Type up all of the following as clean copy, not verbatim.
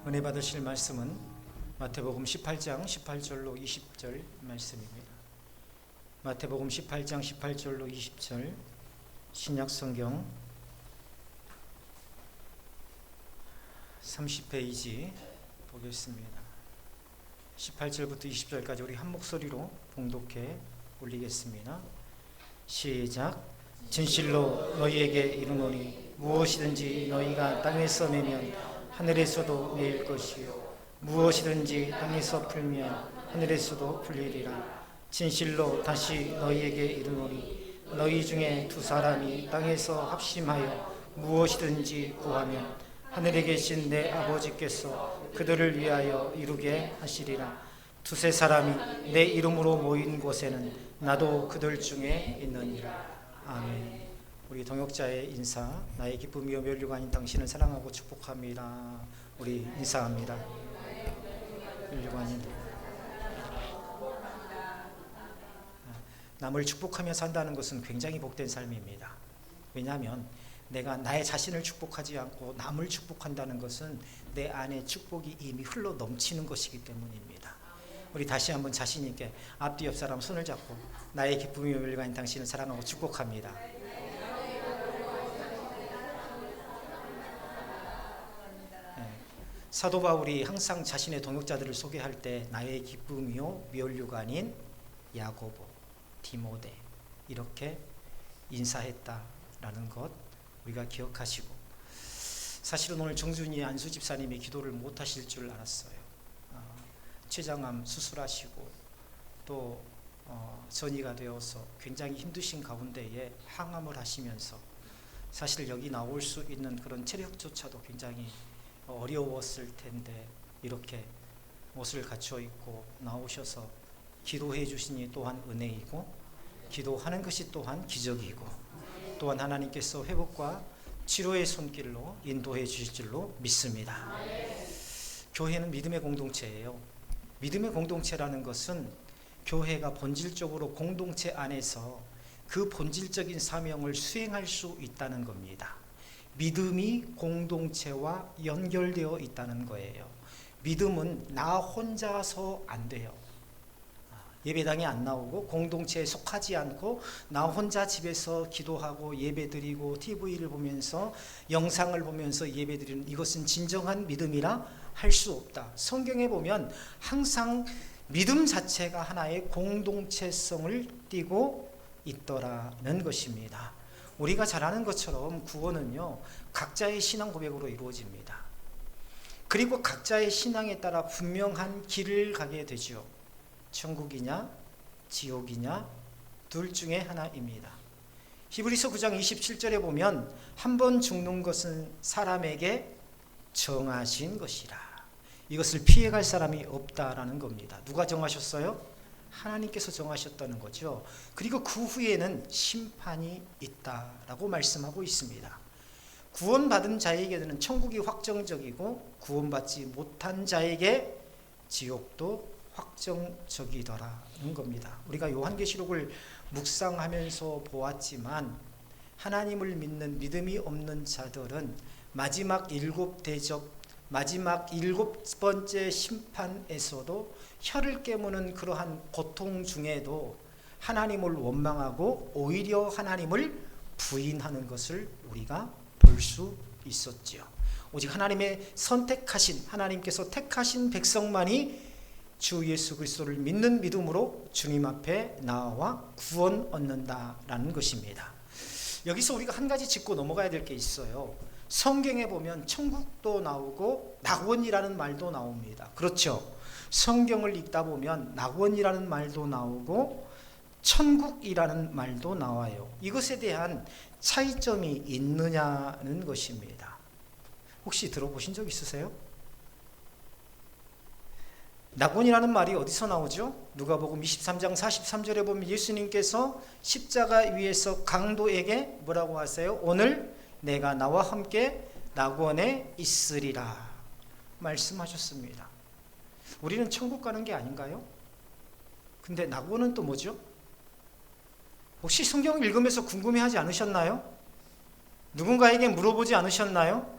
은혜 받으실 말씀은 마태복음 18장 18절로 20절 말씀입니다. 마태복음 18장 18절로 20절 신약성경 30페이지 보겠습니다. 18절부터 20절까지 우리 한 목소리로 봉독해 올리겠습니다. 시작. 진실로 너희에게 이르노니 무엇이든지 너희가 땅에서 내면 하늘에서도 내릴 것이요 무엇이든지 땅에서 풀면 하늘에서도 풀리리라. 진실로 다시 너희에게 이르노니 너희 중에 두 사람이 땅에서 합심하여 무엇이든지 구하면 하늘에 계신 내 아버지께서 그들을 위하여 이루게 하시리라. 두세 사람이 내 이름으로 모인 곳에는 나도 그들 중에 있느니라. 아멘. 우리 동역자의 인사. 나의 기쁨이요 멸류가 아닌 당신을 사랑하고 축복합니다. 우리 인사합니다. 멸류가 아닌 남을 축복하며 산다는 것은 굉장히 복된 삶입니다. 왜냐하면 내가 나의 자신을 축복하지 않고 남을 축복한다는 것은 내 안에 축복이 이미 흘러 넘치는 것이기 때문입니다. 우리 다시 한번 자신 있게 앞뒤 옆 사람 손을 잡고 나의 기쁨이요 멸류가 아닌 당신을 사랑하고 축복합니다. 사도 바울이 항상 자신의 동역자들을 소개할 때 나의 기쁨이요 멸류가 아닌 야고보, 디모데 이렇게 인사했다라는 것 우리가 기억하시고, 사실은 오늘 정준이 안수 집사님이 기도를 못 하실 줄 알았어요. 췌장암 수술하시고 또 전이가 되어서 굉장히 힘드신 가운데에 항암을 하시면서 사실 여기 나올 수 있는 그런 체력조차도 굉장히 어려웠을 텐데 이렇게 옷을 갖춰 입고 나오셔서 기도해 주시니 또한 은혜이고 기도하는 것이 또한 기적이고 또한 하나님께서 회복과 치료의 손길로 인도해 주실 줄로 믿습니다. 교회는 믿음의 공동체예요. 믿음의 공동체라는 것은 교회가 본질적으로 공동체 안에서 그 본질적인 사명을 수행할 수 있다는 겁니다. 믿음이 공동체와 연결되어 있다는 거예요. 믿음은 나 혼자서 안 돼요. 예배당에 안 나오고 공동체에 속하지 않고 나 혼자 집에서 기도하고 예배드리고 TV를 보면서 영상을 보면서 예배드리는 이것은 진정한 믿음이라 할 수 없다. 성경에 보면 항상 믿음 자체가 하나의 공동체성을 띠고 있더라는 것입니다. 우리가 잘 아는 것처럼 구원은요 각자의 신앙 고백으로 이루어집니다. 그리고 각자의 신앙에 따라 분명한 길을 가게 되죠. 천국이냐 지옥이냐 둘 중에 하나입니다. 히브리서 9장 27절에 보면 한 번 죽는 것은 사람에게 정하신 것이라. 이것을 피해갈 사람이 없다라는 겁니다. 누가 정하셨어요? 하나님께서 정하셨다는 거죠. 그리고 그 후에는 심판이 있다라고 말씀하고 있습니다. 구원받은 자에게는 천국이 확정적이고 구원받지 못한 자에게 지옥도 확정적이더라는 겁니다. 우리가 요한계시록을 묵상하면서 보았지만 하나님을 믿는 믿음이 없는 자들은 마지막 7 대접, 마지막 7번째 심판에서도 혀를 깨무는 그러한 고통 중에도 하나님을 원망하고 오히려 하나님을 부인하는 것을 우리가 볼 수 있었죠. 오직 하나님의 선택하신, 하나님께서 택하신 백성만이 주 예수 그리스도를 믿는 믿음으로 주님 앞에 나와 구원 얻는다라는 것입니다. 여기서 우리가 한 가지 짚고 넘어가야 될 게 있어요. 성경에 보면 천국도 나오고 낙원이라는 말도 나옵니다. 그렇죠? 성경을 읽다 보면 낙원이라는 말도 나오고 천국이라는 말도 나와요. 이것에 대한 차이점이 있느냐는 것입니다. 혹시 들어보신 적 있으세요? 낙원이라는 말이 어디서 나오죠? 누가복음 23장 43절에 보면 예수님께서 십자가 위에서 강도에게 뭐라고 하세요? 오늘 내가 나와 함께 낙원에 있으리라 말씀하셨습니다. 우리는 천국 가는 게 아닌가요? 근데 낙원은 또 뭐죠? 혹시 성경을 읽으면서 궁금해하지 않으셨나요? 누군가에게 물어보지 않으셨나요?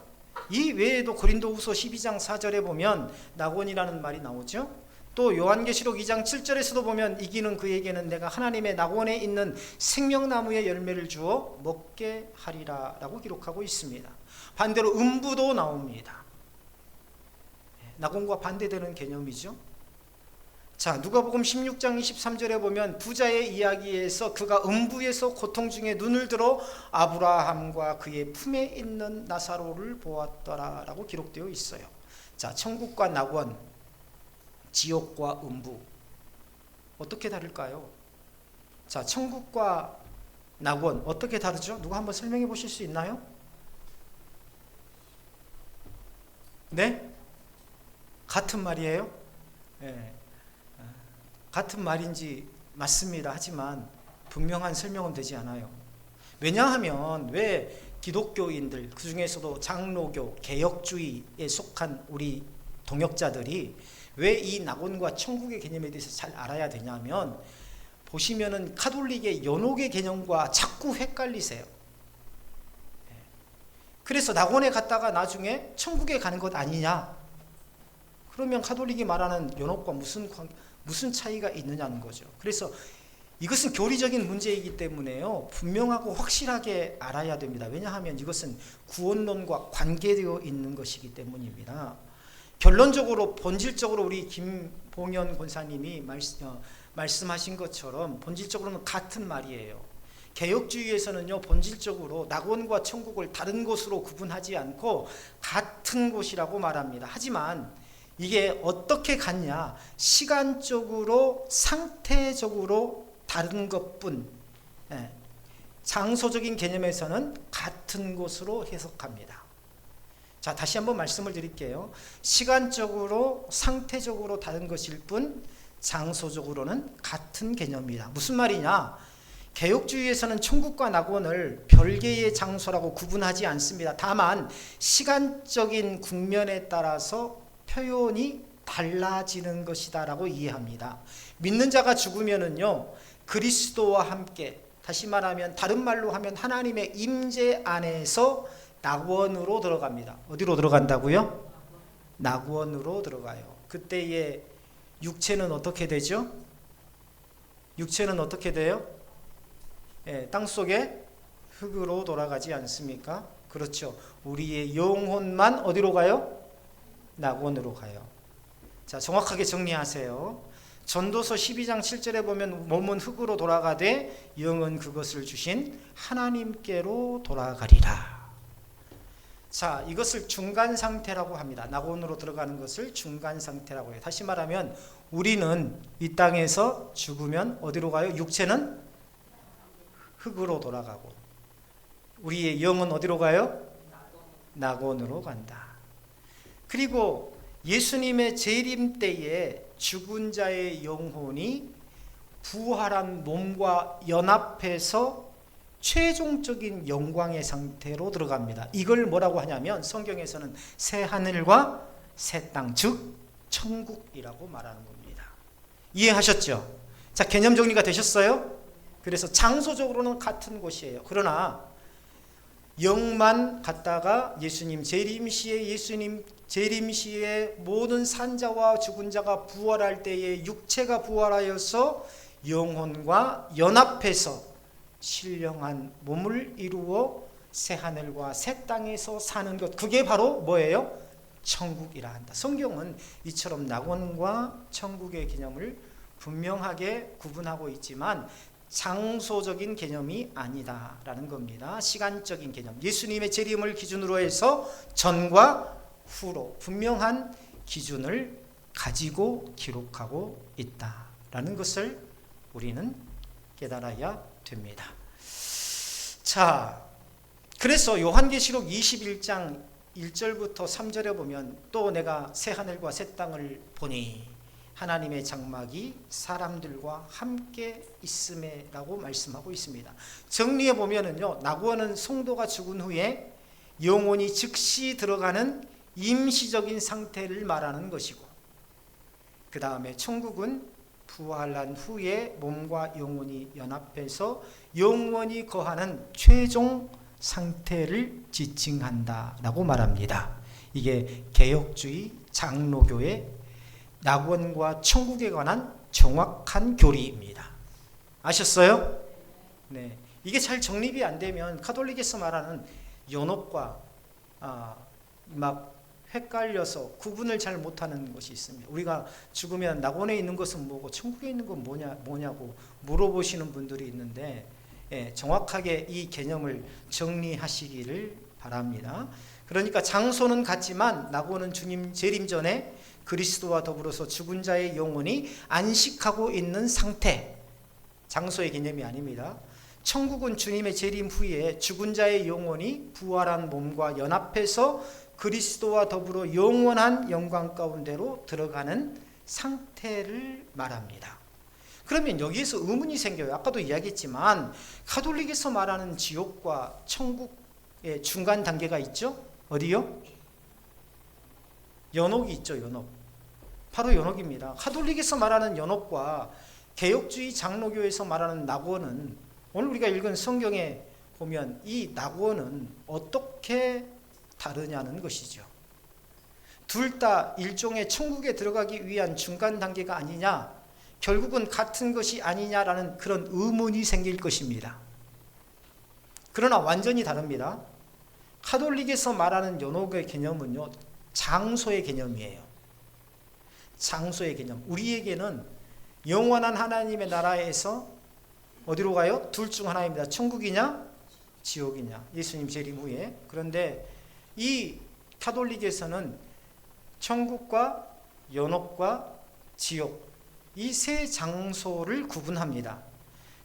이 외에도 고린도후서 12장 4절에 보면 낙원이라는 말이 나오죠. 또 요한계시록 2장 7절에서도 보면 이기는 그에게는 내가 하나님의 낙원에 있는 생명나무의 열매를 주어 먹게 하리라 라고 기록하고 있습니다. 반대로 음부도 나옵니다. 낙원과 반대되는 개념이죠. 자, 누가복음 16장 23절에 보면 부자의 이야기에서 그가 음부에서 고통 중에 눈을 들어 아브라함과 그의 품에 있는 나사로를 보았더라 라고 기록되어 있어요. 자, 천국과 낙원, 지옥과 음부 어떻게 다를까요? 자, 천국과 낙원 어떻게 다르죠? 누가 한번 설명해 보실 수 있나요? 네? 같은 말이에요? 네. 같은 말인지 맞습니다. 하지만 분명한 설명은 되지 않아요. 왜냐하면 왜 기독교인들, 그 중에서도 장로교, 개혁주의에 속한 우리 동역자들이 왜 이 낙원과 천국의 개념에 대해서 잘 알아야 되냐면, 보시면은 카톨릭의 연옥의 개념과 자꾸 헷갈리세요. 그래서 낙원에 갔다가 나중에 천국에 가는 것 아니냐? 그러면 카톨릭이 말하는 연옥과 무슨 차이가 있느냐는 거죠. 그래서 이것은 교리적인 문제이기 때문에요, 분명하고 확실하게 알아야 됩니다. 왜냐하면 이것은 구원론과 관계되어 있는 것이기 때문입니다. 결론적으로 본질적으로 우리 김봉현 권사님이 말씀하신 것처럼 본질적으로는 같은 말이에요. 개혁주의에서는요, 본질적으로 낙원과 천국을 다른 곳으로 구분하지 않고 같은 곳이라고 말합니다. 하지만 이게 어떻게 같냐? 시간적으로, 상태적으로 다른 것뿐, 장소적인 개념에서는 같은 곳으로 해석합니다. 자, 다시 한번 말씀을 드릴게요. 시간적으로, 상태적으로 다른 것일 뿐 장소적으로는 같은 개념입니다. 무슨 말이냐? 개혁주의에서는 천국과 낙원을 별개의 장소라고 구분하지 않습니다. 다만 시간적인 국면에 따라서 표현이 달라지는 것이다 라고 이해합니다. 믿는 자가 죽으면은요, 그리스도와 함께, 다시 말하면 다른 말로 하면 하나님의 임재 안에서 낙원으로 들어갑니다. 어디로 들어간다고요? 낙원으로 들어가요. 그때의 육체는 어떻게 되죠? 육체는 어떻게 돼요? 땅속에 흙으로 돌아가지 않습니까? 그렇죠. 우리의 영혼만 어디로 가요? 낙원으로 가요. 자, 정확하게 정리하세요. 전도서 12장 7절에 보면 몸은 흙으로 돌아가되 영은 그것을 주신 하나님께로 돌아가리라. 자, 이것을 중간 상태라고 합니다. 낙원으로 들어가는 것을 중간 상태라고 해요. 다시 말하면 우리는 이 땅에서 죽으면 어디로 가요? 육체는 흙으로 돌아가고, 우리의 영은 어디로 가요? 낙원으로 간다. 그리고 예수님의 재림 때에 죽은 자의 영혼이 부활한 몸과 연합해서 최종적인 영광의 상태로 들어갑니다. 이걸 뭐라고 하냐면 성경에서는 새 하늘과 새 땅, 즉 천국이라고 말하는 겁니다. 이해하셨죠? 자, 개념 정리가 되셨어요? 그래서 장소적으로는 같은 곳이에요. 그러나 영만 갔다가 예수님 재림 시에 모든 산자와 죽은 자가 부활할 때에 육체가 부활하여서 영혼과 연합해서 신령한 몸을 이루어 새 하늘과 새 땅에서 사는 것, 그게 바로 뭐예요? 천국이라 한다. 성경은 이처럼 낙원과 천국의 개념을 분명하게 구분하고 있지만 장소적인 개념이 아니다라는 겁니다. 시간적인 개념, 예수님의 재림을 기준으로 해서 전과 후로 분명한 기준을 가지고 기록하고 있다라는 것을 우리는 깨달아야 됩니다. 자, 그래서 요한계시록 21장 1절부터 3절에 보면 또 내가 새 하늘과 새 땅을 보니 하나님의 장막이 사람들과 함께 있음에 라고 말씀하고 있습니다. 정리해 보면은요, 낙원은 성도가 죽은 후에 영혼이 즉시 들어가는 임시적인 상태를 말하는 것이고, 그 다음에 천국은 부활한 후에 몸과 영혼이 연합해서 영원히 거하는 최종 상태를 지칭한다라고 말합니다. 이게 개혁주의 장로교의 낙원과 천국에 관한 정확한 교리입니다. 아셨어요? 네. 이게 잘 정립이 안 되면 카톨릭에서 말하는 연옥과 막 헷갈려서 구분을 잘 못하는 것이 있습니다. 우리가 죽으면 낙원에 있는 것은 뭐고 천국에 있는 건 뭐냐고 물어보시는 분들이 있는데, 정확하게 이 개념을 정리하시기를 바랍니다. 그러니까 장소는 같지만 낙원은 주님 재림 전에 그리스도와 더불어서 죽은 자의 영혼이 안식하고 있는 상태, 장소의 개념이 아닙니다. 천국은 주님의 재림 후에 죽은 자의 영혼이 부활한 몸과 연합해서 그리스도와 더불어 영원한 영광 가운데로 들어가는 상태를 말합니다. 그러면 여기에서 의문이 생겨요. 아까도 이야기했지만 가톨릭에서 말하는 지옥과 천국의 중간 단계가 있죠? 어디요? 연옥이 있죠. 연옥. 바로 연옥입니다. 가톨릭에서 말하는 연옥과 개혁주의 장로교에서 말하는 낙원은, 오늘 우리가 읽은 성경에 보면 이 낙원은 어떻게 다르냐는 것이죠. 둘 다 일종의 천국에 들어가기 위한 중간 단계가 아니냐, 결국은 같은 것이 아니냐라는 그런 의문이 생길 것입니다. 그러나 완전히 다릅니다. 카톨릭에서 말하는 연옥의 개념은요, 장소의 개념이에요. 장소의 개념. 우리에게는 영원한 하나님의 나라에서 어디로 가요? 둘 중 하나입니다. 천국이냐 지옥이냐, 예수님 재림 후에. 그런데 이 카톨릭에서는 천국과 연옥과 지옥, 이 세 장소를 구분합니다.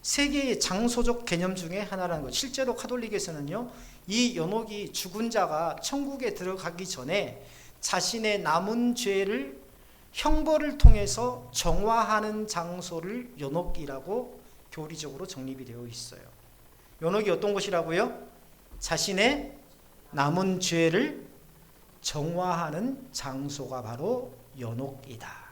세 개의 장소적 개념 중에 하나라는 것. 실제로 카톨릭에서는요, 이 연옥이 죽은 자가 천국에 들어가기 전에 자신의 남은 죄를 형벌을 통해서 정화하는 장소를 연옥이라고 교리적으로 정립이 되어 있어요. 연옥이 어떤 것이라고요? 자신의 남은 죄를 정화하는 장소가 바로 연옥이다.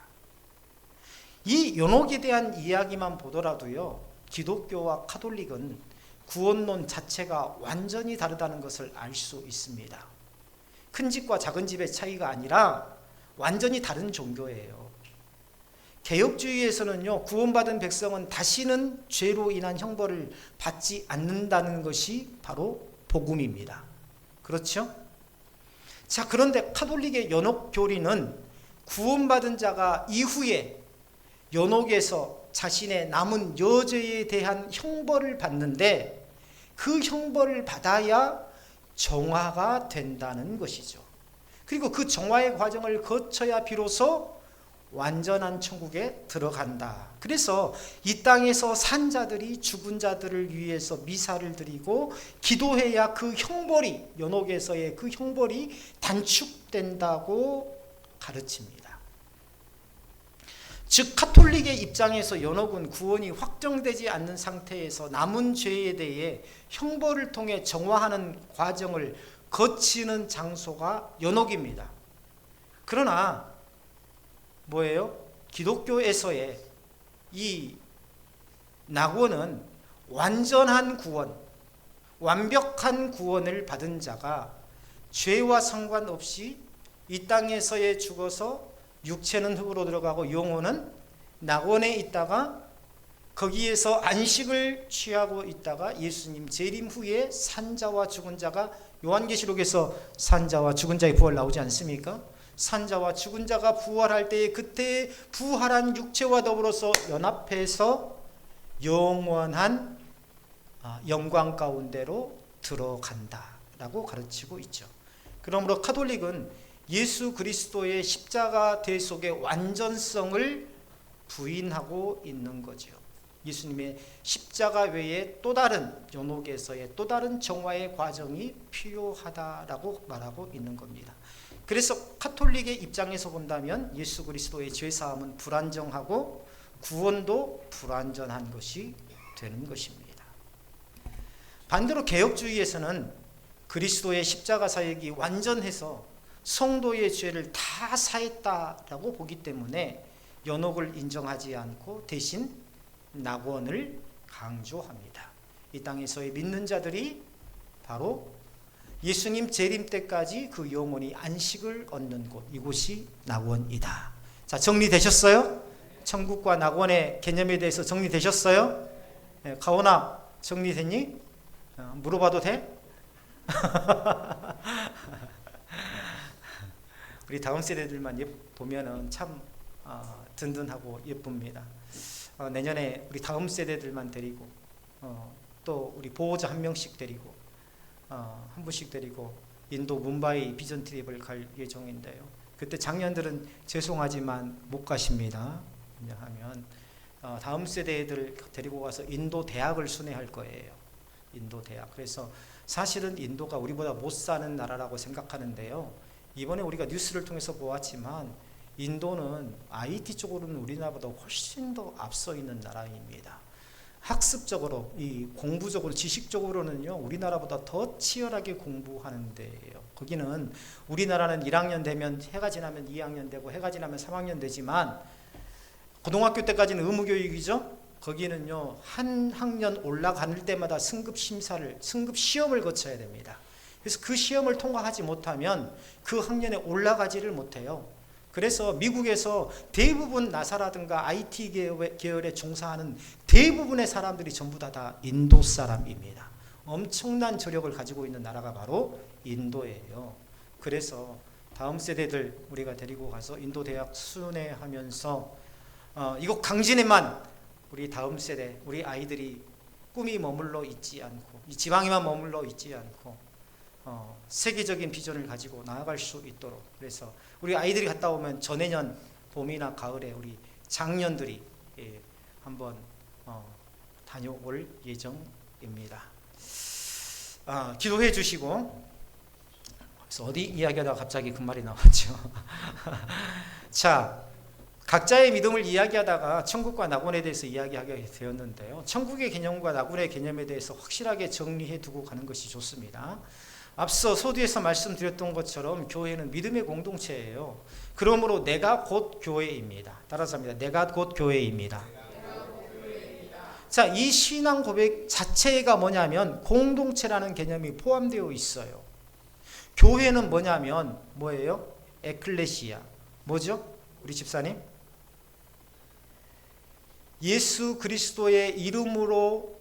이 연옥에 대한 이야기만 보더라도요, 기독교와 카톨릭은 구원론 자체가 완전히 다르다는 것을 알 수 있습니다. 큰 집과 작은 집의 차이가 아니라 완전히 다른 종교예요. 개혁주의에서는요, 구원받은 백성은 다시는 죄로 인한 형벌을 받지 않는다는 것이 바로 복음입니다. 그렇죠? 자, 그런데 카톨릭의 연옥 교리는 구원받은 자가 이후에 연옥에서 자신의 남은 여죄에 대한 형벌을 받는데, 그 형벌을 받아야 정화가 된다는 것이죠. 그리고 그 정화의 과정을 거쳐야 비로소 완전한 천국에 들어간다. 그래서 이 땅에서 산 자들이 죽은 자들을 위해서 미사를 드리고 기도해야 그 형벌이, 연옥에서의 그 형벌이 단축된다고 가르칩니다. 즉 카톨릭의 입장에서 연옥은 구원이 확정되지 않는 상태에서 남은 죄에 대해 형벌을 통해 정화하는 과정을 거치는 장소가 연옥입니다. 그러나 뭐예요? 기독교에서의 이 낙원은 완전한 구원, 완벽한 구원을 받은 자가 죄와 상관없이 이 땅에서의 죽어서 육체는 흙으로 들어가고 영혼은 낙원에 있다가 거기에서 안식을 취하고 있다가 예수님 재림 후에 산자와 죽은 자가, 요한계시록에서 산자와 죽은 자의 부활 나오지 않습니까? 산자와 죽은 자가 부활할 때에 그때 부활한 육체와 더불어서 연합해서 영원한 영광 가운데로 들어간다라고 가르치고 있죠. 그러므로 카톨릭은 예수 그리스도의 십자가 대속의 완전성을 부인하고 있는 거죠. 예수님의 십자가 외에 또 다른 연옥에서의 또 다른 정화의 과정이 필요하다라고 말하고 있는 겁니다. 그래서 카톨릭의 입장에서 본다면 예수 그리스도의 죄사함은 불완전하고 구원도 불완전한 것이 되는 것입니다. 반대로 개혁주의에서는 그리스도의 십자가 사역이 완전해서 성도의 죄를 다 사했다라고 보기 때문에 연옥을 인정하지 않고 대신 낙원을 강조합니다. 이 땅에서의 믿는 자들이 바로 예수님 재림 때까지 그 영혼이 안식을 얻는 곳, 이곳이 낙원이다. 자, 정리되셨어요? 천국과 낙원의 개념에 대해서 정리되셨어요? 네, 가온아, 정리됐니? 물어봐도 돼? 우리 다음 세대들만 보면은 참 든든하고 예쁩니다. 내년에 우리 다음 세대들만 데리고 또 우리 보호자 한 명씩 데리고 한 분씩 데리고 인도 뭄바이 비전 트립을 갈 예정인데요. 그때 장년들은 죄송하지만 못 가십니다. 왜냐하면 다음 세대들 데리고 가서 인도 대학을 순회할 거예요. 인도 대학. 그래서 사실은 인도가 우리보다 못 사는 나라라고 생각하는데요. 이번에 우리가 뉴스를 통해서 보았지만 인도는 IT 쪽으로는 우리나라보다 훨씬 더 앞서 있는 나라입니다. 학습적으로, 이 공부적으로, 지식적으로는요, 우리나라보다 더 치열하게 공부하는 데예요. 거기는 우리나라는 1학년 되면 해가 지나면 2학년 되고 해가 지나면 3학년 되지만 고등학교 때까지는 의무교육이죠. 거기는요, 한 학년 올라갈 때마다 승급 시험을 거쳐야 됩니다. 그래서 그 시험을 통과하지 못하면 그 학년에 올라가지를 못해요. 그래서 미국에서 대부분 나사라든가 IT 계열에 종사하는 대부분의 사람들이 전부 다 인도 사람입니다. 엄청난 저력을 가지고 있는 나라가 바로 인도예요. 그래서 다음 세대들 우리가 데리고 가서 인도 대학 순회하면서 이곳 강진에만 우리 다음 세대, 우리 아이들이 꿈이 머물러 있지 않고 이 지방에만 머물러 있지 않고 세계적인 비전을 가지고 나아갈 수 있도록, 그래서 우리 아이들이 갔다 오면 전해년 봄이나 가을에 우리 장년들이 한번 다녀올 예정입니다. 기도해 주시고. 그래서 어디 이야기하다가 갑자기 그 말이 나왔죠. 자, 각자의 믿음을 이야기하다가 천국과 낙원에 대해서 이야기하게 되었는데요. 천국의 개념과 낙원의 개념에 대해서 확실하게 정리해 두고 가는 것이 좋습니다. 앞서 서두에서 말씀드렸던 것처럼 교회는 믿음의 공동체예요. 그러므로 내가 곧 교회입니다. 따라서 합니다. 내가 곧 교회입니다. 자, 이 신앙 고백 자체가 뭐냐면 공동체라는 개념이 포함되어 있어요. 교회는 뭐냐면 뭐예요? 에클레시아. 뭐죠? 우리 집사님? 예수 그리스도의 이름으로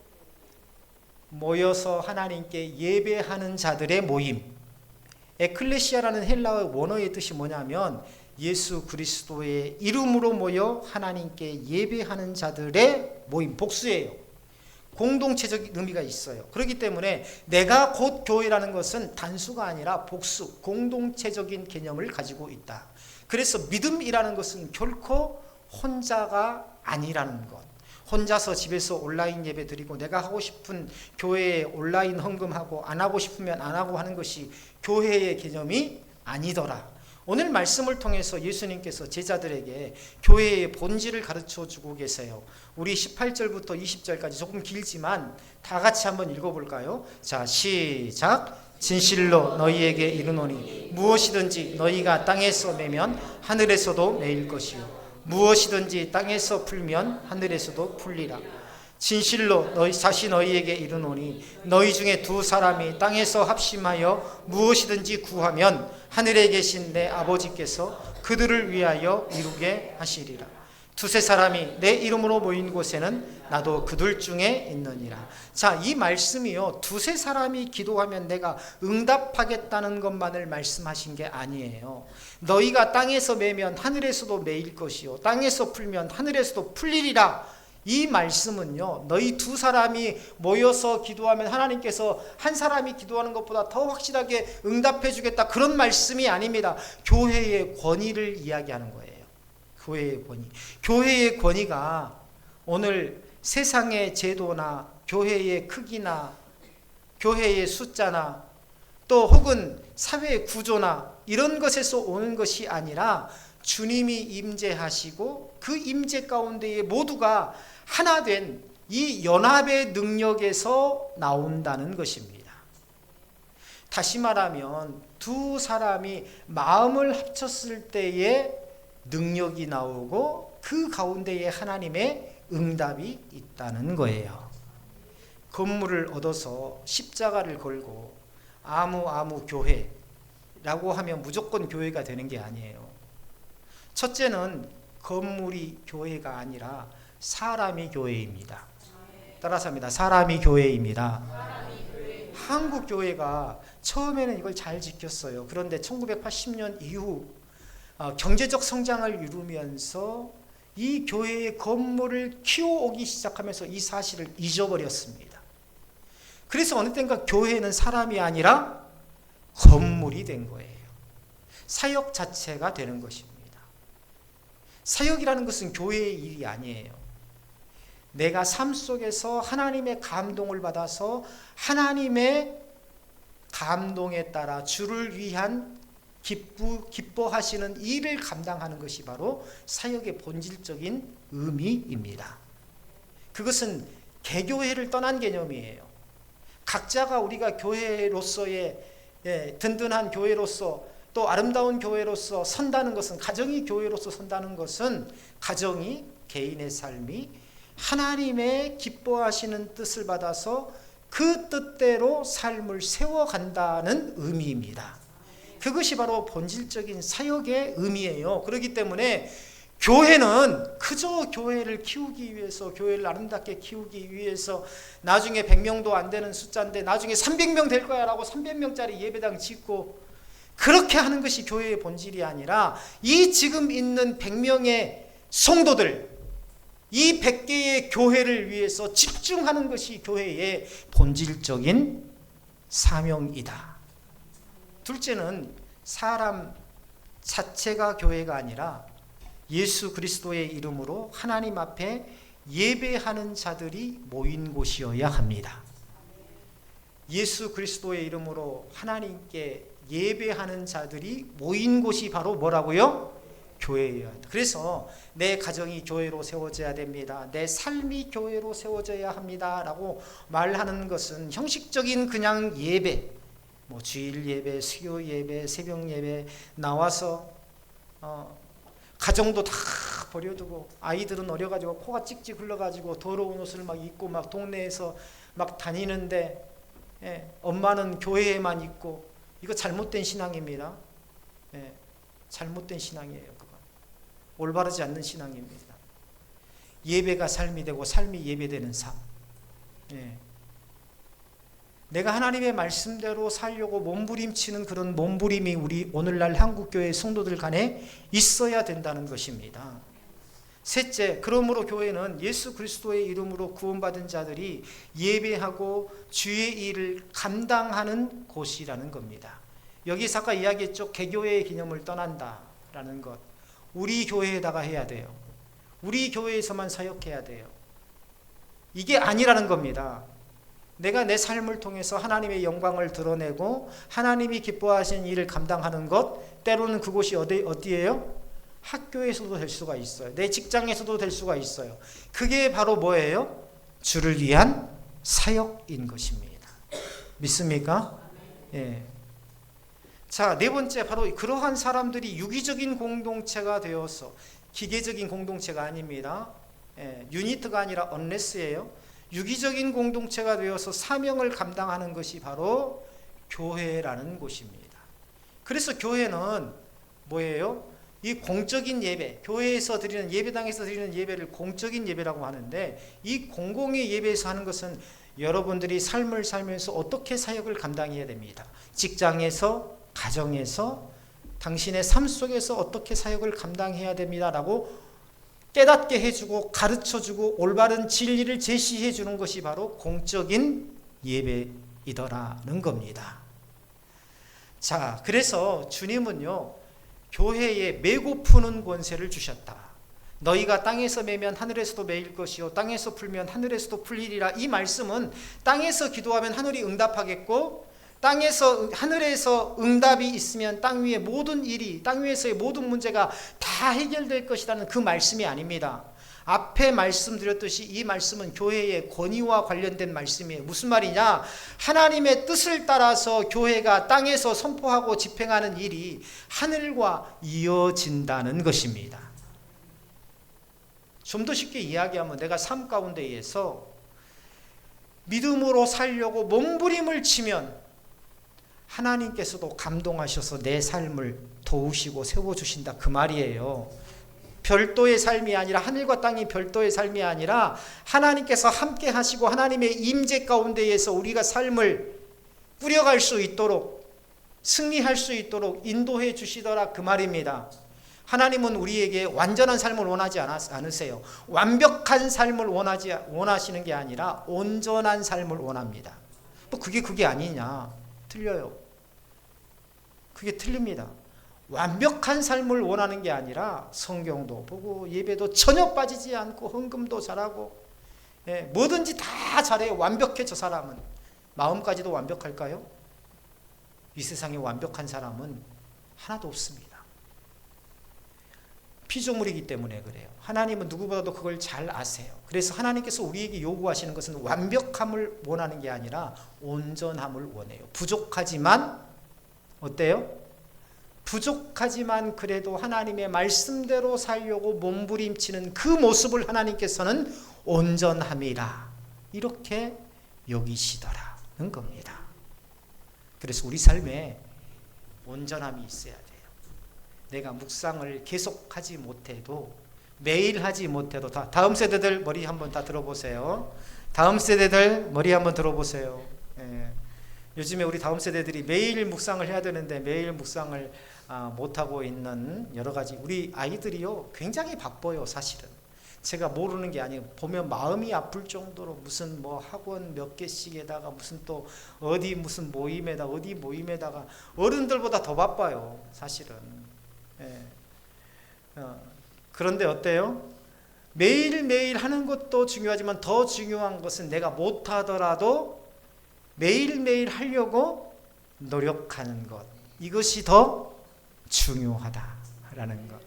모여서 하나님께 예배하는 자들의 모임. 에클레시아라는 헬라어 원어의 뜻이 뭐냐면 예수 그리스도의 이름으로 모여 하나님께 예배하는 자들의 모임, 복수예요. 공동체적 의미가 있어요. 그렇기 때문에 내가 곧 교회라는 것은 단수가 아니라 복수, 공동체적인 개념을 가지고 있다. 그래서 믿음이라는 것은 결코 혼자가 아니라는 것. 혼자서 집에서 온라인 예배 드리고 내가 하고 싶은 교회에 온라인 헌금하고 안 하고 싶으면 안 하고 하는 것이 교회의 개념이 아니더라. 오늘 말씀을 통해서 예수님께서 제자들에게 교회의 본질을 가르쳐 주고 계세요. 우리 18절부터 20절까지 조금 길지만 다 같이 한번 읽어볼까요? 자, 시작. 진실로 너희에게 이르노니 무엇이든지 너희가 땅에서 매면 하늘에서도 매일 것이요 무엇이든지 땅에서 풀면 하늘에서도 풀리라. 진실로 다시 너희에게 이르노니 너희 중에 두 사람이 땅에서 합심하여 무엇이든지 구하면 하늘에 계신 내 아버지께서 그들을 위하여 이루게 하시리라. 두세 사람이 내 이름으로 모인 곳에는 나도 그들 중에 있느니라. 자, 이 말씀이요, 두세 사람이 기도하면 내가 응답하겠다는 것만을 말씀하신 게 아니에요. 너희가 땅에서 매면 하늘에서도 매일 것이요 땅에서 풀면 하늘에서도 풀리리라. 이 말씀은요, 너희 두 사람이 모여서 기도하면 하나님께서 한 사람이 기도하는 것보다 더 확실하게 응답해 주겠다, 그런 말씀이 아닙니다. 교회의 권위를 이야기하는 거예요. 교회의 권위. 교회의 권위가 오늘 세상의 제도나 교회의 크기나 교회의 숫자나 또 혹은 사회의 구조나 이런 것에서 오는 것이 아니라 주님이 임재하시고 그 임재 가운데에 모두가 하나 된 이 연합의 능력에서 나온다는 것입니다. 다시 말하면 두 사람이 마음을 합쳤을 때에 능력이 나오고 그 가운데에 하나님의 응답이 있다는 거예요. 건물을 얻어서 십자가를 걸고 아무 교회라고 하면 무조건 교회가 되는 게 아니에요. 첫째는 건물이 교회가 아니라 사람이 교회입니다. 따라서 합니다. 사람이 교회입니다. 한국 교회가 처음에는 이걸 잘 지켰어요. 그런데 1980년 이후 경제적 성장을 이루면서 이 교회의 건물을 키워오기 시작하면서 이 사실을 잊어버렸습니다. 그래서 어느 때인가 교회는 사람이 아니라 건물이 된 거예요. 사역 자체가 되는 것입니다. 사역이라는 것은 교회의 일이 아니에요. 내가 삶 속에서 하나님의 감동을 받아서 하나님의 감동에 따라 주를 위한 기뻐하시는 일을 감당하는 것이 바로 사역의 본질적인 의미입니다. 그것은 개교회를 떠난 개념이에요. 각자가 우리가 교회로서의 든든한 교회로서 또 아름다운 교회로서 선다는 것은, 가정이 교회로서 선다는 것은 가정이, 개인의 삶이 하나님의 기뻐하시는 뜻을 받아서 그 뜻대로 삶을 세워간다는 의미입니다. 그것이 바로 본질적인 사역의 의미예요. 그렇기 때문에 교회는 그저 교회를 키우기 위해서, 교회를 아름답게 키우기 위해서 나중에 100명도 안 되는 숫자인데 나중에 300명 될 거야 라고 300명짜리 예배당 짓고 그렇게 하는 것이 교회의 본질이 아니라, 이 지금 있는 100명의 성도들, 이 100개의 교회를 위해서 집중하는 것이 교회의 본질적인 사명이다. 둘째는 사람 자체가 교회가 아니라 예수 그리스도의 이름으로 하나님 앞에 예배하는 자들이 모인 곳이어야 합니다. 예수 그리스도의 이름으로 하나님께 예배하는 자들이 모인 곳이 바로 뭐라고요? 교회예요. 그래서 내 가정이 교회로 세워져야 됩니다. 내 삶이 교회로 세워져야 합니다. 라고 말하는 것은 형식적인 그냥 예배, 뭐 주일 예배, 수요 예배, 새벽 예배 나와서 가정도 다 버려두고 아이들은 어려가지고 코가 찍찍 흘러가지고 더러운 옷을 막 입고 막 동네에서 막 다니는데 엄마는 교회에만 있고, 이거 잘못된 신앙입니다. 잘못된 신앙이에요. 그건 올바르지 않는 신앙입니다. 예배가 삶이 되고 삶이 예배되는 삶. 내가 하나님의 말씀대로 살려고 몸부림치는 그런 몸부림이 우리 오늘날 한국교회 성도들 간에 있어야 된다는 것입니다. 셋째, 그러므로 교회는 예수 그리스도의 이름으로 구원받은 자들이 예배하고 주의 일을 감당하는 곳이라는 겁니다. 여기서 아까 이야기했죠. 개교회의 개념을 떠난다라는 것. 우리 교회에다가 해야 돼요. 우리 교회에서만 사역해야 돼요. 이게 아니라는 겁니다. 내가 내 삶을 통해서 하나님의 영광을 드러내고 하나님이 기뻐하시는 일을 감당하는 것, 때로는 그곳이 어디예요? 학교에서도 될 수가 있어요. 내 직장에서도 될 수가 있어요. 그게 바로 뭐예요? 주를 위한 사역인 것입니다. 믿습니까? 예. 자, 네 번째, 바로 그러한 사람들이 유기적인 공동체가 되어서, 기계적인 공동체가 아닙니다. 유니트가 아니라 언레스예요. 유기적인 공동체가 되어서 사명을 감당하는 것이 바로 교회라는 곳입니다. 그래서 교회는 뭐예요? 이 공적인 예배, 교회에서 드리는, 예배당에서 드리는 예배를 공적인 예배라고 하는데, 이 공공의 예배에서 하는 것은 여러분들이 삶을 살면서 어떻게 사역을 감당해야 됩니다. 직장에서, 가정에서, 당신의 삶 속에서 어떻게 사역을 감당해야 됩니다 라고 깨닫게 해주고 가르쳐주고 올바른 진리를 제시해 주는 것이 바로 공적인 예배이더라는 겁니다. 자, 그래서 주님은요, 교회에 메고 푸는 권세를 주셨다. 너희가 땅에서 매면 하늘에서도 매일 것이요 땅에서 풀면 하늘에서도 풀리리라. 이 말씀은 땅에서 기도하면 하늘이 응답하겠고, 하늘에서 응답이 있으면 땅 위의 모든 일이, 땅 위에서의 모든 문제가 다 해결될 것이라는 그 말씀이 아닙니다. 앞에 말씀드렸듯이 이 말씀은 교회의 권위와 관련된 말씀이에요. 무슨 말이냐? 하나님의 뜻을 따라서 교회가 땅에서 선포하고 집행하는 일이 하늘과 이어진다는 것입니다. 좀 더 쉽게 이야기하면, 내가 삶 가운데에서 믿음으로 살려고 몸부림을 치면 하나님께서도 감동하셔서 내 삶을 도우시고 세워주신다 그 말이에요. 별도의 삶이 아니라, 하늘과 땅이 별도의 삶이 아니라 하나님께서 함께 하시고 하나님의 임재 가운데에서 우리가 삶을 꾸려갈 수 있도록, 승리할 수 있도록 인도해 주시더라 그 말입니다. 하나님은 우리에게 완전한 삶을 원하지 않으세요. 완벽한 삶을 원하시는 게 아니라 온전한 삶을 원합니다. 뭐 그게 아니냐? 틀려요. 그게 틀립니다. 완벽한 삶을 원하는 게 아니라 성경도 보고 예배도 전혀 빠지지 않고 헌금도 잘하고, 뭐든지 다 잘해요. 완벽해. 저 사람은 마음까지도 완벽할까요? 이 세상에 완벽한 사람은 하나도 없습니다. 피조물이기 때문에 그래요. 하나님은 누구보다도 그걸 잘 아세요. 그래서 하나님께서 우리에게 요구하시는 것은 완벽함을 원하는 게 아니라 온전함을 원해요. 부족하지만 어때요? 부족하지만 그래도 하나님의 말씀대로 살려고 몸부림치는 그 모습을 하나님께서는 온전함이라 이렇게 여기시더라는 겁니다. 그래서 우리 삶에 온전함이 있어야 돼요. 내가 묵상을 계속하지 못해도, 매일 하지 못해도, 다음 세대들 머리 한번 다 들어보세요. 다음 세대들 머리 한번 들어보세요. 요즘에 우리 다음 세대들이 매일 묵상을 해야 되는데 매일 묵상을 못하고 있는 여러 가지, 우리 아이들이요 굉장히 바빠요. 사실은 제가 모르는 게 아니에요. 보면 마음이 아플 정도로 무슨 뭐 학원 몇 개씩에다가 무슨 또 어디 무슨 모임에다가 어디 모임에다가 어른들보다 더 바빠요. 사실은. 그런데 어때요? 매일매일 하는 것도 중요하지만 더 중요한 것은 내가 못하더라도 매일매일 하려고 노력하는 것, 이것이 더 중요하다라는 것.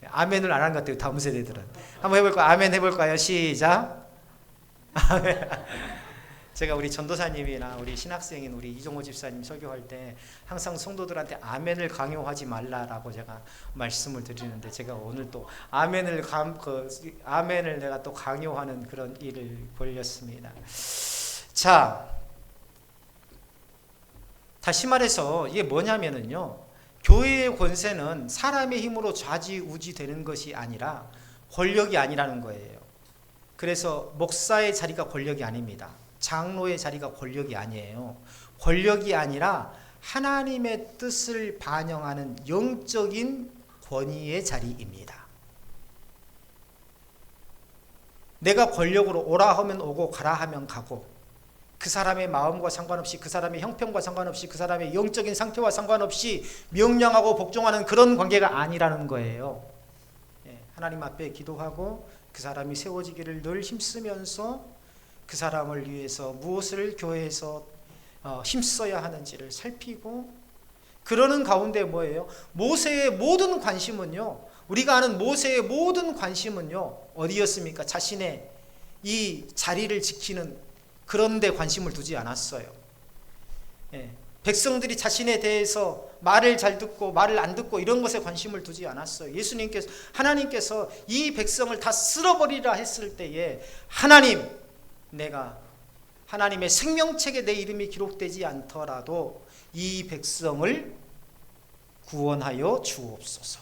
아멘을 안 한 것 같아요. 다음 세대들은. 한번 해볼까요? 아멘 해볼까요? 시작. 아멘. 제가 우리 전도사님이나 우리 신학생인 우리 이종호 집사님 설교할 때 항상 성도들한테 아멘을 강요하지 말라라고 제가 말씀을 드리는데, 제가 오늘 또 아멘을 내가 또 강요하는 그런 일을 벌였습니다. 자, 다시 말해서 이게 뭐냐면은요, 교회의 권세는 사람의 힘으로 좌지우지 되는 것이 아니라 권력이 아니라는 거예요. 그래서 목사의 자리가 권력이 아닙니다. 장로의 자리가 권력이 아니에요. 권력이 아니라 하나님의 뜻을 반영하는 영적인 권위의 자리입니다. 내가 권력으로 오라 하면 오고 가라 하면 가고, 그 사람의 마음과 상관없이, 그 사람의 형편과 상관없이, 그 사람의 영적인 상태와 상관없이 명령하고 복종하는 그런 관계가 아니라는 거예요. 하나님 앞에 기도하고 그 사람이 세워지기를 늘 힘쓰면서 그 사람을 위해서 무엇을 교회에서 힘써야 하는지를 살피고, 그러는 가운데 뭐예요? 모세의 모든 관심은요, 우리가 아는 모세의 모든 관심은요 어디였습니까? 자신의 이 자리를 지키는 그런 데 관심을 두지 않았어요. 백성들이 자신에 대해서 말을 잘 듣고 말을 안 듣고 이런 것에 관심을 두지 않았어요. 하나님께서 이 백성을 다 쓸어버리라 했을 때에 내가 하나님의 생명책에 내 이름이 기록되지 않더라도 이 백성을 구원하여 주옵소서.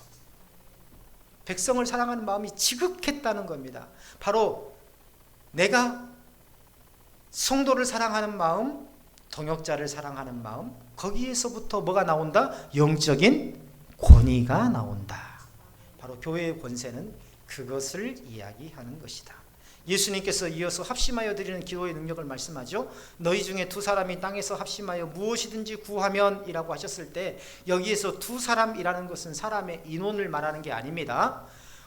백성을 사랑하는 마음이 지극했다는 겁니다. 바로 내가 성도를 사랑하는 마음, 동역자를 사랑하는 마음, 거기에서부터 뭐가 나온다? 영적인 권위가 나온다. 바로 교회의 권세는 그것을 이야기하는 것이다. 예수님께서 이어서 합심하여 드리는 기도의 능력을 말씀하죠. 너희 중에 두 사람이 땅에서 합심하여 무엇이든지 구하면 이라고 하셨을 때, 여기에서 두 사람이라는 것은 사람의 인원을 말하는 게 아닙니다.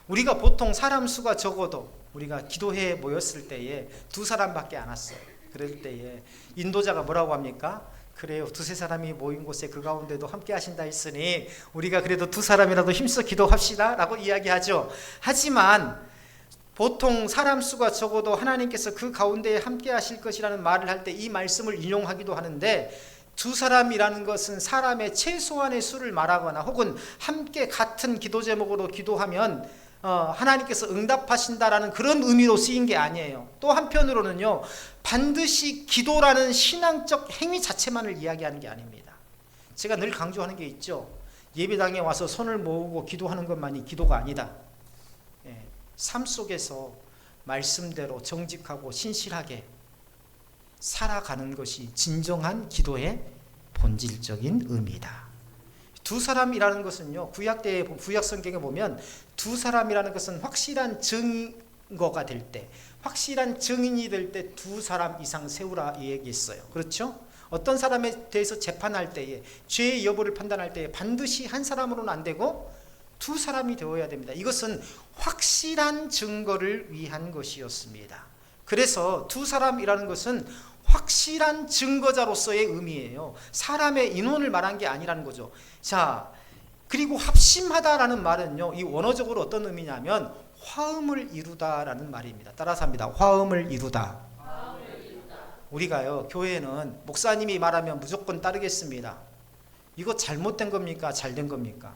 우리가 보통 사람 수가 적어도 우리가 기도회에 모였을 때에 두 사람밖에 안 왔어요. 그럴 때에 인도자가 뭐라고 합니까? 그래요, 두세 사람이 모인 곳에 그 가운데도 함께 하신다 했으니 우리가 그래도 두 사람이라도 힘써 기도합시다 라고 이야기하죠. 하지만 보통 사람 수가 적어도 하나님께서 그 가운데에 함께 하실 것이라는 말을 할 때 이 말씀을 인용하기도 하는데, 두 사람이라는 것은 사람의 최소한의 수를 말하거나 혹은 함께 같은 기도 제목으로 기도하면 하나님께서 응답하신다라는 그런 의미로 쓰인 게 아니에요. 또 한편으로는요, 반드시 기도라는 신앙적 행위 자체만을 이야기하는 게 아닙니다. 제가 늘 강조하는 게 있죠. 예배당에 와서 손을 모으고 기도하는 것만이 기도가 아니다. 삶 속에서 말씀대로 정직하고 신실하게 살아가는 것이 진정한 기도의 본질적인 의미다. 두 사람이라는 것은요, 구약 성경에 보면 두 사람이라는 것은 확실한 증거가 될 때, 확실한 증인이 될 때 두 사람 이상 세우라 얘기했어요. 그렇죠? 어떤 사람에 대해서 재판할 때에, 죄의 여부를 판단할 때에 반드시 한 사람으로는 안 되고 두 사람이 되어야 됩니다. 이것은 확실한 증거를 위한 것이었습니다. 그래서 두 사람이라는 것은 확실한 증거자로서의 의미예요. 사람의 인원을 말한 게 아니라는 거죠. 자, 그리고 합심하다라는 말은요, 이 원어적으로 어떤 의미냐면 화음을 이루다라는 말입니다. 따라서 합니다. 화음을 이루다. 우리가요, 교회는 목사님이 말하면 무조건 따르겠습니다. 이거 잘못된 겁니까? 잘된 겁니까?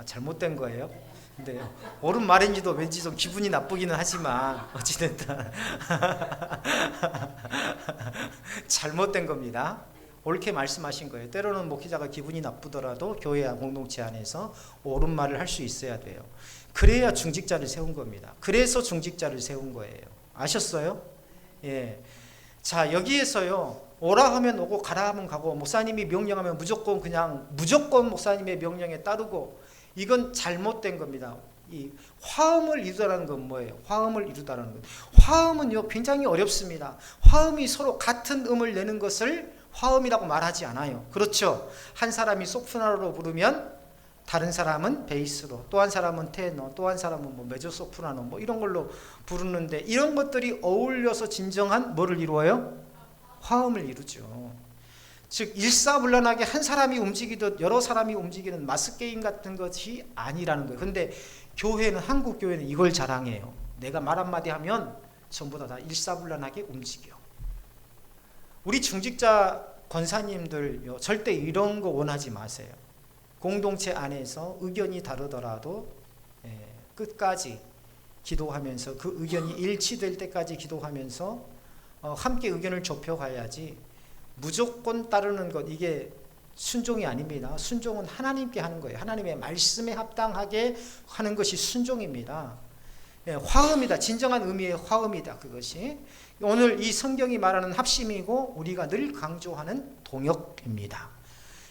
잘못된 거예요? 근데 옳은 말인지도 왠지 좀 기분이 나쁘기는 하지만 어찌됐든 잘못된 겁니다. 옳게 말씀하신 거예요. 때로는 목회자가 기분이 나쁘더라도 교회 공동체 안에서 옳은 말을 할 수 있어야 돼요. 그래야 중직자를 세운 겁니다. 그래서 중직자를 세운 거예요. 아셨어요? 예. 자, 여기에서요, 오라 하면 오고 가라 하면 가고, 목사님이 명령하면 무조건 목사님의 명령에 따르고, 이건 잘못된 겁니다. 이 화음을 이루다라는 건 뭐예요? 화음을 이루다라는 건, 화음은요 굉장히 어렵습니다. 화음이 서로 같은 음을 내는 것을 화음이라고 말하지 않아요. 그렇죠? 한 사람이 소프라노로 부르면 다른 사람은 베이스로, 또 한 사람은 테너, 또 한 사람은 뭐 메조소프라노, 뭐 이런 걸로 부르는데, 이런 것들이 어울려서 진정한 뭐를 이루어요? 화음을 이루죠. 즉 일사불란하게 한 사람이 움직이듯 여러 사람이 움직이는 마스게임 같은 것이 아니라는 거예요. 근데 교회는, 한국 교회는 이걸 자랑해요. 내가 말 한마디 하면 전부 다 일사불란하게 움직여. 우리 중직자 권사님들요, 절대 이런 거 원하지 마세요. 공동체 안에서 의견이 다르더라도 끝까지 기도하면서 그 의견이 일치될 때까지 기도하면서 함께 의견을 좁혀가야지, 무조건 따르는 것, 이게 순종이 아닙니다. 순종은 하나님께 하는 거예요. 하나님의 말씀에 합당하게 하는 것이 순종입니다. 화음이다. 진정한 의미의 화음이다. 그것이 오늘 이 성경이 말하는 합심이고 우리가 늘 강조하는 동역입니다.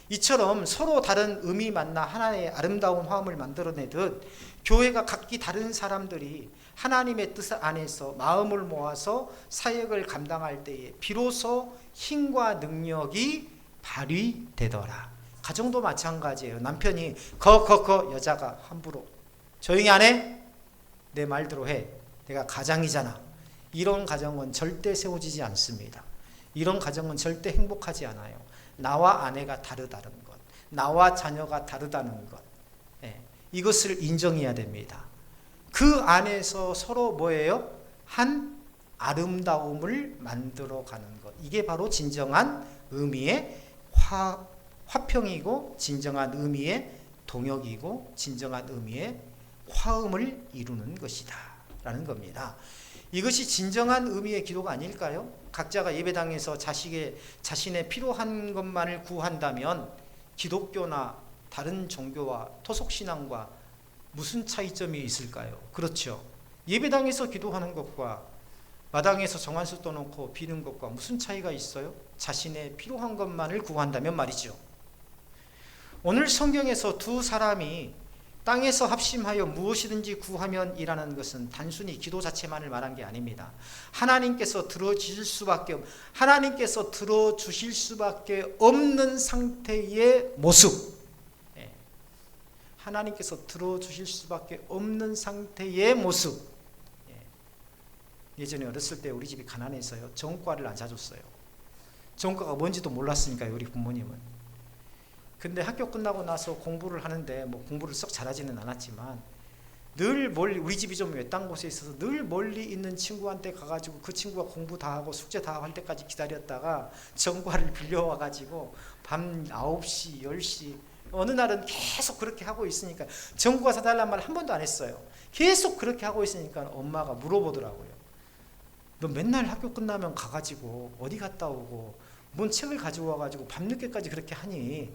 이처럼 서로 다른 음이 만나 하나의 아름다운 화음을 만들어내듯, 교회가 각기 다른 사람들이 하나님의 뜻 안에서 마음을 모아서 사역을 감당할 때에 비로소 힘과 능력이 발휘되더라. 가정도 마찬가지예요. 남편이 여자가 함부로 조용히 안 해? 내 말대로 해. 내가 가장이잖아. 이런 가정은 절대 세워지지 않습니다. 이런 가정은 절대 행복하지 않아요. 나와 아내가 다르다는 것, 나와 자녀가 다르다는 것, 이것을 인정해야 됩니다. 그 안에서 서로 뭐예요? 한 아름다움을 만들어가는 것. 이게 바로 진정한 의미의 화평이고, 진정한 의미의 동역이고, 진정한 의미의 화음을 이루는 것이다 라는 겁니다. 이것이 진정한 의미의 기도가 아닐까요? 각자가 예배당에서 자신의 필요한 것만을 구한다면 기독교나 다른 종교와 토속신앙과 무슨 차이점이 있을까요? 그렇죠. 예배당에서 기도하는 것과 마당에서 정한수 떠놓고 비는 것과 무슨 차이가 있어요? 자신의 필요한 것만을 구한다면 말이죠. 오늘 성경에서 두 사람이 땅에서 합심하여 무엇이든지 구하면 이라는 것은 단순히 기도 자체만을 말한 게 아닙니다. 하나님께서 들어주실 수밖에 없는 상태의 모습, 하나님께서 들어주실 수밖에 없는 상태의 모습. 예전에 어렸을 때 우리 집이 가난해서요, 전과를 안 사줬어요. 전과가 뭔지도 몰랐으니까요, 우리 부모님은. 근데 학교 끝나고 나서 공부를 하는데, 뭐 공부를 썩 잘하지는 않았지만 늘 멀리, 우리 집이 좀 외딴 곳에 있어서 늘 멀리 있는 친구한테 가가지고 그 친구가 공부 다 하고 숙제 다 할 때까지 기다렸다가 전과를 빌려와가지고 밤 9시, 10시, 어느 날은 계속 그렇게 하고 있으니까, 전과 사달라는 말 한 번도 안 했어요. 계속 그렇게 하고 있으니까 엄마가 물어보더라고요. 너 맨날 학교 끝나면 가가지고 어디 갔다 오고 뭔 책을 가지고 와가지고 밤늦게까지 그렇게 하니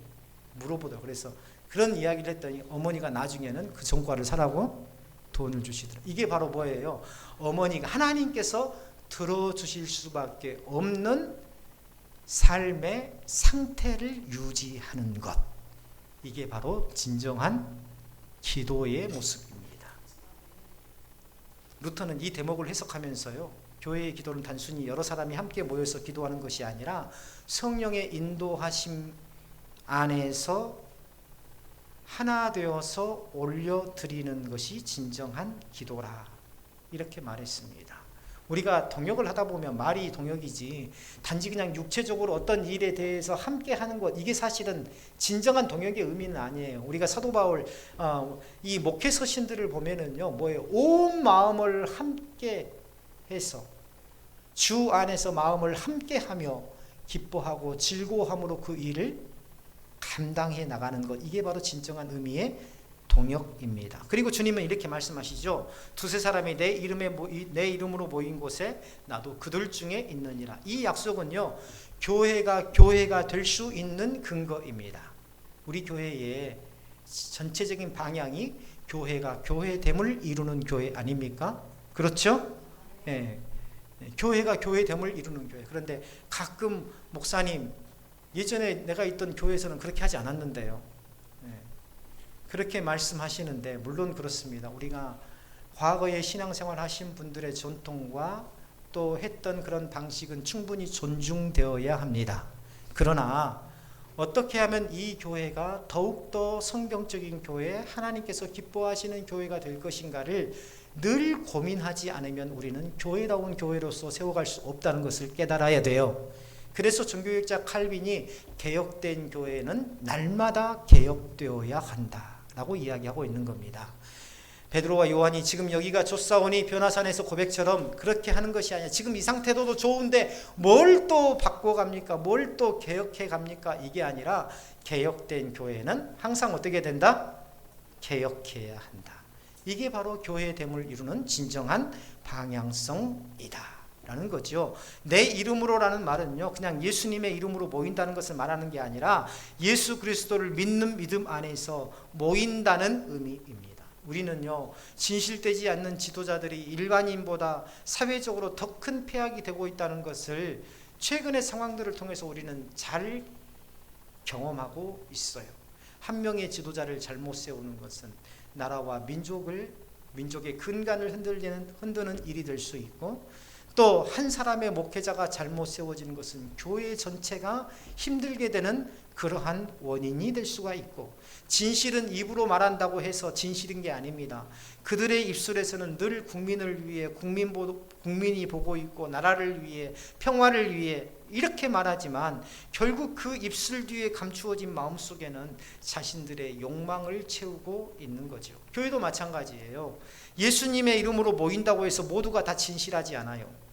물어보더라고요. 그래서 그런 이야기를 했더니 어머니가 나중에는 그 전과를 사라고 돈을 주시더라고요. 이게 바로 뭐예요? 어머니가 하나님께서 들어주실 수밖에 없는 삶의 상태를 유지하는 것, 이게 바로 진정한 기도의 모습입니다. 루터는 이 대목을 해석하면서요, 교회의 기도는 단순히 여러 사람이 함께 모여서 기도하는 것이 아니라 성령의 인도하심 안에서 하나 되어서 올려드리는 것이 진정한 기도라, 이렇게 말했습니다. 우리가 동역을 하다 보면 말이 동역이지 단지 그냥 육체적으로 어떤 일에 대해서 함께 하는 것, 이게 사실은 진정한 동역의 의미는 아니에요. 우리가 사도 바울 이 목회 서신들을 보면은요, 뭐예요? 온 마음을 함께 해서 주 안에서 마음을 함께 하며 기뻐하고 즐거워함으로 그 일을 감당해 나가는 것, 이게 바로 진정한 의미의 동역입니다. 그리고 주님은 이렇게 말씀하시죠. 두세 사람이 내 이름으로 모인 곳에 나도 그들 중에 있느니라. 이 약속은요, 교회가 될 수 있는 근거입니다. 우리 교회의 전체적인 방향이 교회가 교회됨을 이루는 교회 아닙니까? 그렇죠? 네. 교회가 교회됨을 이루는 교회. 그런데 가끔 목사님, 예전에 내가 있던 교회에서는 그렇게 하지 않았는데요, 그렇게 말씀하시는데, 물론 그렇습니다. 우리가 과거에 신앙생활 하신 분들의 전통과 또 했던 그런 방식은 충분히 존중되어야 합니다. 그러나 어떻게 하면 이 교회가 더욱더 성경적인 교회, 하나님께서 기뻐하시는 교회가 될 것인가를 늘 고민하지 않으면 우리는 교회다운 교회로서 세워갈 수 없다는 것을 깨달아야 돼요. 그래서 종교개혁자 칼빈이 개혁된 교회는 날마다 개혁되어야 한다 라고 이야기하고 있는 겁니다. 베드로와 요한이 지금 여기가 좋사오니 변화산에서 고백처럼 그렇게 하는 것이 아니라, 지금 이 상태도 좋은데 뭘 또 바꿔갑니까? 뭘 또 개혁해 갑니까? 이게 아니라 개혁된 교회는 항상 어떻게 된다? 개혁해야 한다. 이게 바로 교회됨을 이루는 진정한 방향성이다 라는 거죠. 내 이름으로라는 말은요, 그냥 예수님의 이름으로 모인다는 것을 말하는 게 아니라 예수 그리스도를 믿는 믿음 안에서 모인다는 의미입니다. 우리는요, 진실되지 않는 지도자들이 일반인보다 사회적으로 더 큰 폐악이 되고 있다는 것을 최근의 상황들을 통해서 우리는 잘 경험하고 있어요. 한 명의 지도자를 잘못 세우는 것은 나라와 민족의 근간을 흔드는 일이 될 수 있고, 또 한 사람의 목회자가 잘못 세워지는 것은 교회 전체가 힘들게 되는 그러한 원인이 될 수가 있고, 진실은 입으로 말한다고 해서 진실인 게 아닙니다. 그들의 입술에서는 늘 국민을 위해, 국민이 보고 있고 나라를 위해, 평화를 위해 이렇게 말하지만 결국 그 입술 뒤에 감추어진 마음속에는 자신들의 욕망을 채우고 있는 거죠. 교회도 마찬가지예요. 예수님의 이름으로 모인다고 해서 모두가 다 진실하지 않아요.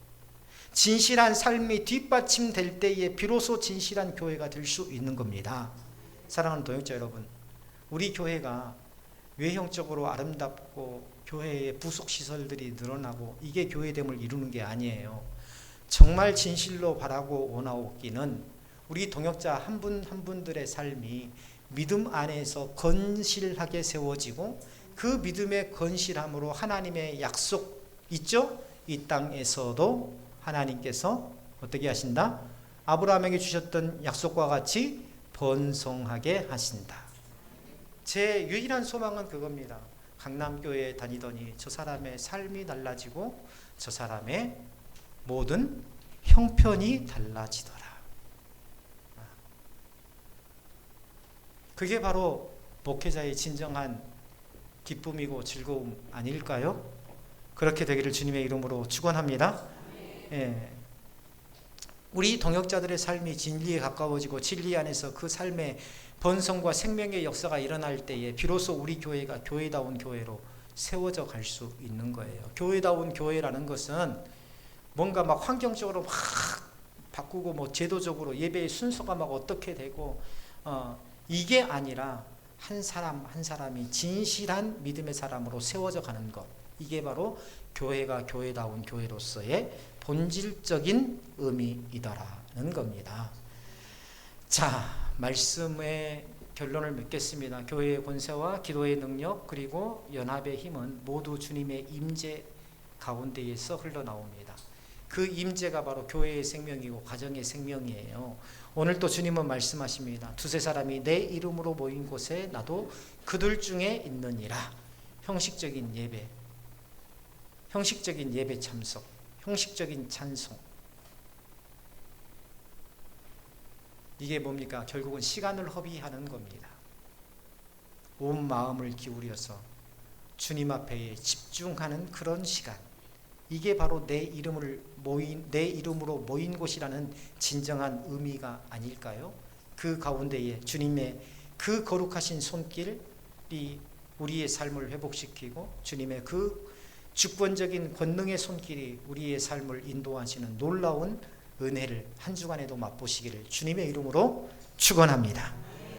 진실한 삶이 뒷받침될 때에 비로소 진실한 교회가 될 수 있는 겁니다. 사랑하는 동역자 여러분, 우리 교회가 외형적으로 아름답고 교회의 부속시설들이 늘어나고 이게 교회됨을 이루는 게 아니에요. 정말 진실로 바라고 원하옵기는 우리 동역자 한 분 한 분들의 삶이 믿음 안에서 건실하게 세워지고, 그 믿음의 건실함으로 하나님의 약속 있죠? 이 땅에서도 하나님께서 어떻게 하신다? 아브라함에게 주셨던 약속과 같이 번성하게 하신다. 제 유일한 소망은 그겁니다. 강남교회에 다니더니 저 사람의 삶이 달라지고 저 사람의 모든 형편이 달라지더라. 그게 바로 목회자의 진정한 기쁨이고 즐거움 아닐까요? 그렇게 되기를 주님의 이름으로 축원합니다. 예. 우리 동역자들의 삶이 진리에 가까워지고 진리 안에서 그 삶의 번성과 생명의 역사가 일어날 때에 비로소 우리 교회가 교회다운 교회로 세워져 갈 수 있는 거예요. 교회다운 교회라는 것은 뭔가 막 환경적으로 막 바꾸고 뭐 제도적으로 예배의 순서가 막 어떻게 되고 이게 아니라 한 사람 한 사람이 진실한 믿음의 사람으로 세워져 가는 것, 이게 바로 교회가 교회다운 교회로서의 본질적인 의미이다라는 겁니다. 자, 말씀의 결론을 맺겠습니다. 교회의 권세와 기도의 능력 그리고 연합의 힘은 모두 주님의 임재 가운데에서 흘러나옵니다. 그 임재가 바로 교회의 생명이고 가정의 생명이에요. 오늘 또 주님은 말씀하십니다. 두세 사람이 내 이름으로 모인 곳에 나도 그들 중에 있느니라. 형식적인 예배, 형식적인 예배 참석, 형식적인 찬송. 이게 뭡니까? 결국은 시간을 허비하는 겁니다. 온 마음을 기울여서 주님 앞에 집중하는 그런 시간. 이게 바로 내 이름으로 모인 곳이라는 진정한 의미가 아닐까요? 그 가운데에 주님의 그 거룩하신 손길이 우리의 삶을 회복시키고 주님의 그 주권적인 권능의 손길이 우리의 삶을 인도하시는 놀라운 은혜를 한 주간에도 맛보시기를 주님의 이름으로 축원합니다.